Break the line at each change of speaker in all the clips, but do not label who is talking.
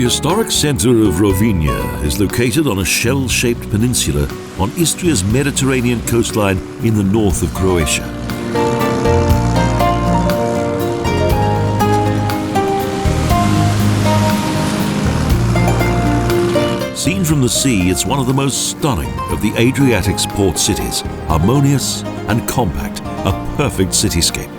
The historic centre of Rovinj is located on a shell-shaped peninsula on Istria's Mediterranean coastline in the north of Croatia. Seen from the sea, it's one of the most stunning of the Adriatic's port cities, harmonious and compact, a perfect cityscape.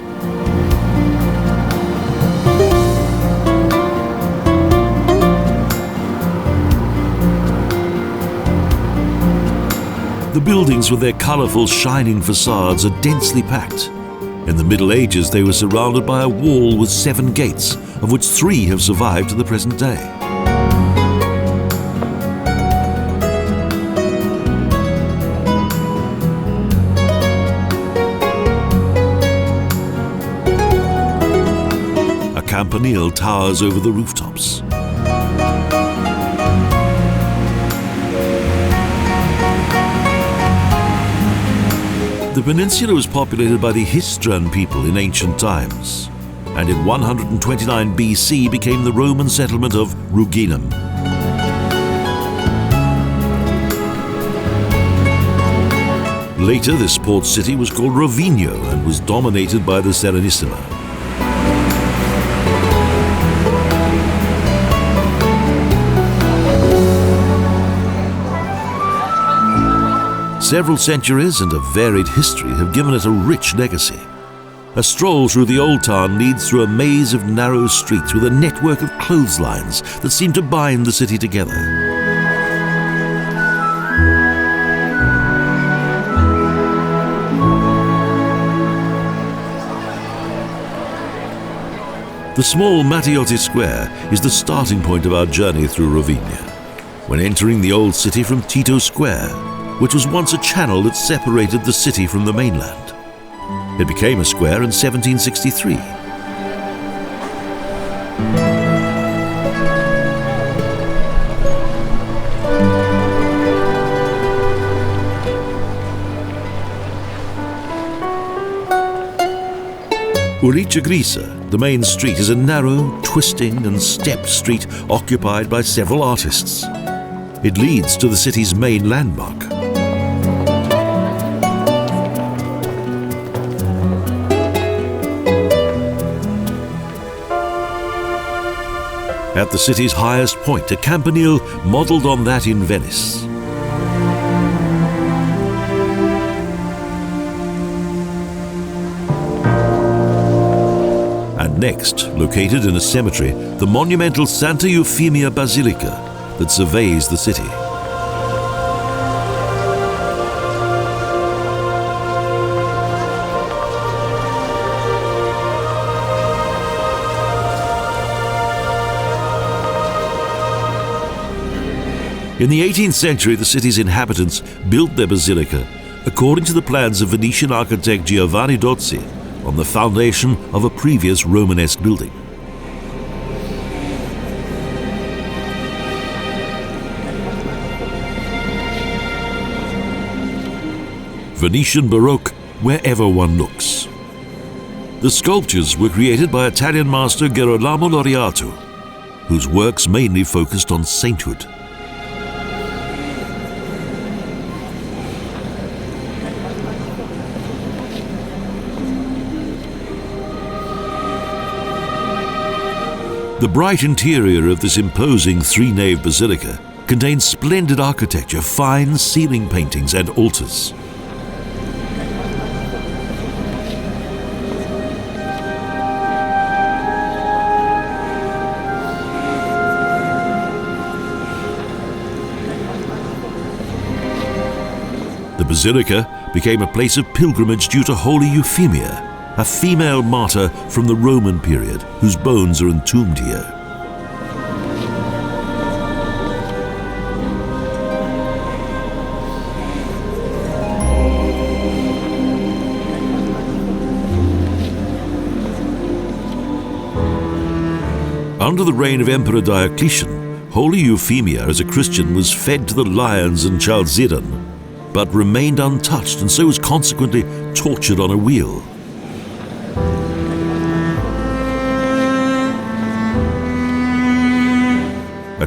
The buildings with their colourful, shining facades are densely packed. In the Middle Ages, they were surrounded by a wall with 7 gates, of which 3 have survived to the present day. A Campanile towers over the rooftops. The peninsula was populated by the Istrian people in ancient times, and in 129 BC became the Roman settlement of Ruginum. Later, this port city was called Rovinj and was dominated by the Serenissima. Several centuries and a varied history have given it a rich legacy. A stroll through the old town leads through a maze of narrow streets with a network of clotheslines that seem to bind the city together. The small Mattioti Square is the starting point of our journey through Rovinj. When entering the old city from Tito Square, which was once a channel that separated the city from the mainland. It became a square in 1763. Ulica Grisa, the main street, is a narrow, twisting and stepped street occupied by several artists. It leads to the city's main landmark. At the city's highest point, a Campanile modelled on that in Venice. And next, located in a cemetery, the monumental Santa Euphemia Basilica that surveys the city. In the 18th century, the city's inhabitants built their basilica according to the plans of Venetian architect Giovanni Dozzi on the foundation of a previous Romanesque building. Venetian Baroque wherever one looks. The sculptures were created by Italian master Girolamo Laureato, whose works mainly focused on sainthood. The bright interior of this imposing three-nave basilica contains splendid architecture, fine ceiling paintings and altars. The basilica became a place of pilgrimage due to Holy Euphemia, a female martyr from the Roman period whose bones are entombed here. Under the reign of Emperor Diocletian, Holy Euphemia as a Christian was fed to the lions in Chalcedon, but remained untouched and so was consequently tortured on a wheel.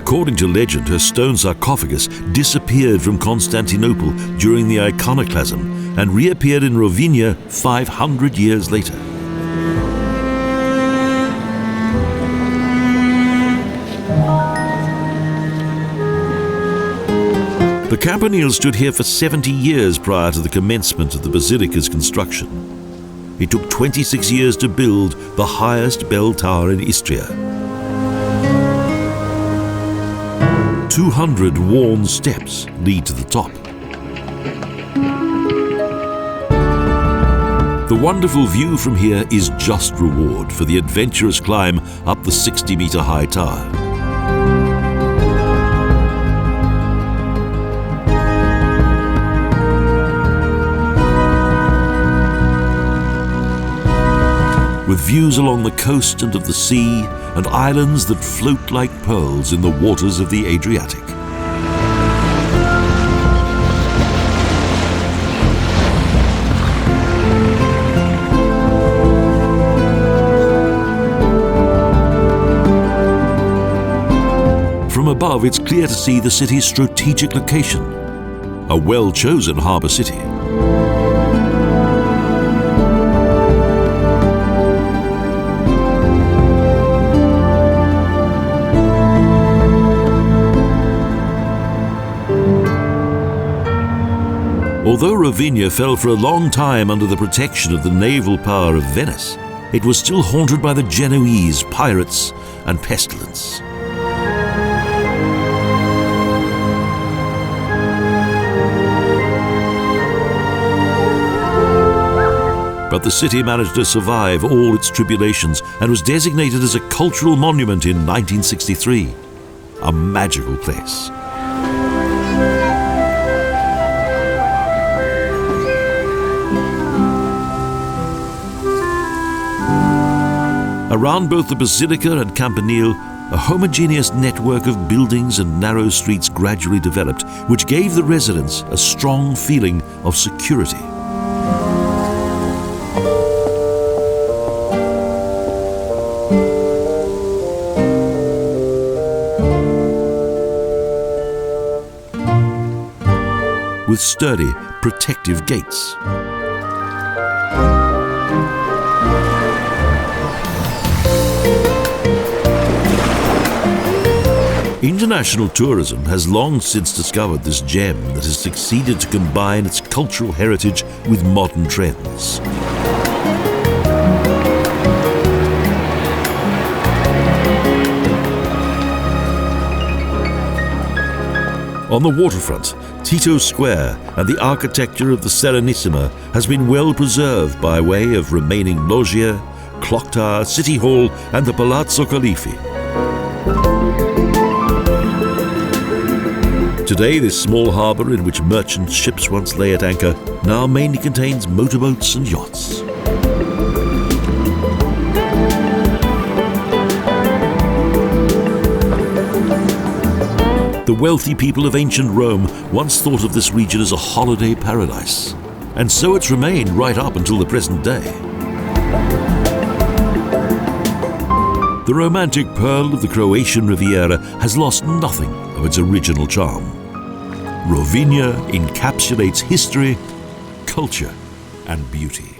According to legend, her stone sarcophagus disappeared from Constantinople during the iconoclasm and reappeared in Rovinj 500 years later. The Campanile stood here for 70 years prior to the commencement of the Basilica's construction. It took 26 years to build the highest bell tower in Istria. 200 worn steps lead to the top. The wonderful view from here is just reward for the adventurous climb up the 60-meter high tower. With views along the coast and of the sea, and islands that float like pearls in the waters of the Adriatic. From above, it's clear to see the city's strategic location, a well-chosen harbour city. Although Rovinj fell for a long time under the protection of the naval power of Venice, it was still haunted by the Genoese, pirates, and pestilence. But the city managed to survive all its tribulations and was designated as a cultural monument in 1963. A magical place. Around both the Basilica and Campanile, a homogeneous network of buildings and narrow streets gradually developed, which gave the residents a strong feeling of security. With sturdy, protective gates. International tourism has long since discovered this gem that has succeeded to combine its cultural heritage with modern trends. On the waterfront, Tito Square and the architecture of the Serenissima has been well preserved by way of remaining loggia, clock tower, city hall and the Palazzo Califi. Today, this small harbour in which merchant ships once lay at anchor now mainly contains motorboats and yachts. The wealthy people of ancient Rome once thought of this region as a holiday paradise, and so it's remained right up until the present day. The romantic pearl of the Croatian Riviera has lost nothing of its original charm. Rovinj encapsulates history, culture, and beauty.